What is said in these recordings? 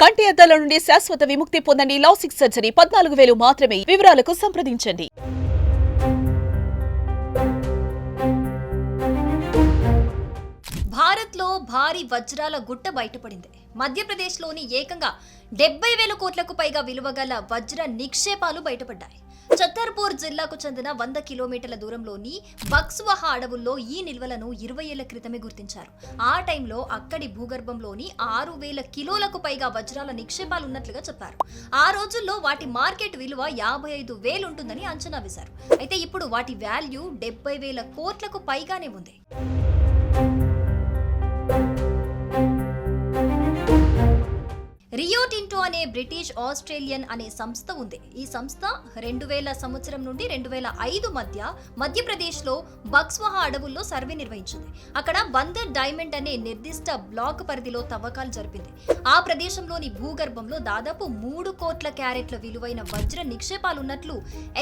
కంటి అద్దాల నుండి శాశ్వత విముక్తి పొందండి. లాసిక్ సర్జరీ 14,000 మాత్రమే. వివరాలకు సంప్రదించండి. భారత్లో భారీ వజ్రాల గుట్ట బయటపడింది. మధ్యప్రదేశ్లోని ఏకంగా 70,000 కోట్లకు పైగా విలువగల వజ్ర నిక్షేపాలు బయటపడ్డాయి. ఛత్తర్పూర్ జిల్లాకు చెందిన 100 కిలోమీటర్ల దూరంలోని బక్స్వహా అడవుల్లో ఈ నిల్వలను 20 ఏళ్ల క్రితమే గుర్తించారు. ఆ టైంలో అక్కడి భూగర్భంలోని 6,000 కిలోలకు పైగా వజ్రాల నిక్షేపాలున్నట్లుగా చెప్పారు. ఆ రోజుల్లో వాటి మార్కెట్ విలువ 55,000 ఉంటుందని అంచనా వేశారు. అయితే ఇప్పుడు వాటి వాల్యూ 70,000 కోట్లకు పైగానే ఉంది. రియో టింటో అనే బ్రిటిష్ ఆస్ట్రేలియన్ అనే సంస్థ ఉంది. ఈ సంస్థ 2000 సంవత్సరం నుండి 2005 మధ్య మధ్యప్రదేశ్లో బక్స్వహా అడవుల్లో సర్వే నిర్వహించింది. అక్కడ బందర్ డైమండ్ అనే నిర్దిష్ట బ్లాక్ పరిధిలో తవ్వకాలు జరిపింది. ఆ ప్రదేశంలోని భూగర్భంలో దాదాపు 3 కోట్ల క్యారెట్ల విలువైన వజ్ర నిక్షేపాలున్నట్లు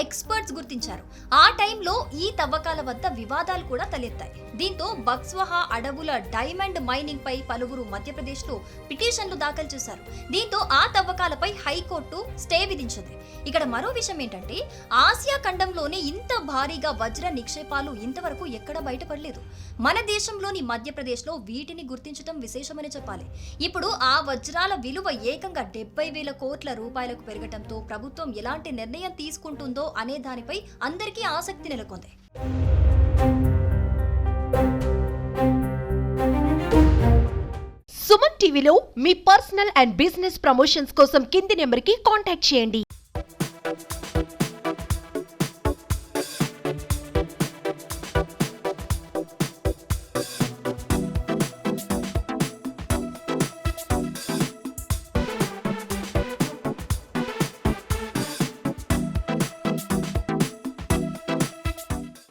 ఎక్స్పర్ట్స్ గుర్తించారు. ఆ టైంలో ఈ తవ్వకాల వద్ద వివాదాలు కూడా తలెత్తాయి. దీంతో బక్స్వహా అడవుల డైమండ్ మైనింగ్ పై పలువురు మధ్యప్రదేశ్లో పిటిషన్లు దాఖలు చేశారు. దీంతో ఆ తవ్వకాలపై హైకోర్టు స్టే విధించింది. ఇక్కడ మరో విషయం ఏంటంటే, ఆసియా ఖండంలోనే ఇంత భారీగా వజ్ర నిక్షేపాలు ఇంతవరకు ఎక్కడ బయటపడలేదు. మన దేశంలోని మధ్యప్రదేశ్లో వీటిని గుర్తించడం విశేషమని చెప్పాలి. ఇప్పుడు ఆ వజ్రాల విలువ ఏకంగా 70,000 కోట్ల రూపాయలకు పెరగటంతో ప్రభుత్వం ఎలాంటి నిర్ణయం తీసుకుంటుందో అనే దానిపై అందరికీ ఆసక్తి నెలకొంది. సుమన్ టీవీలో మీ పర్సనల్ అండ్ బిజినెస్ ప్రమోషన్స్ కోసం కింది నెంబర్కి కాంటాక్ట్ చేయండి.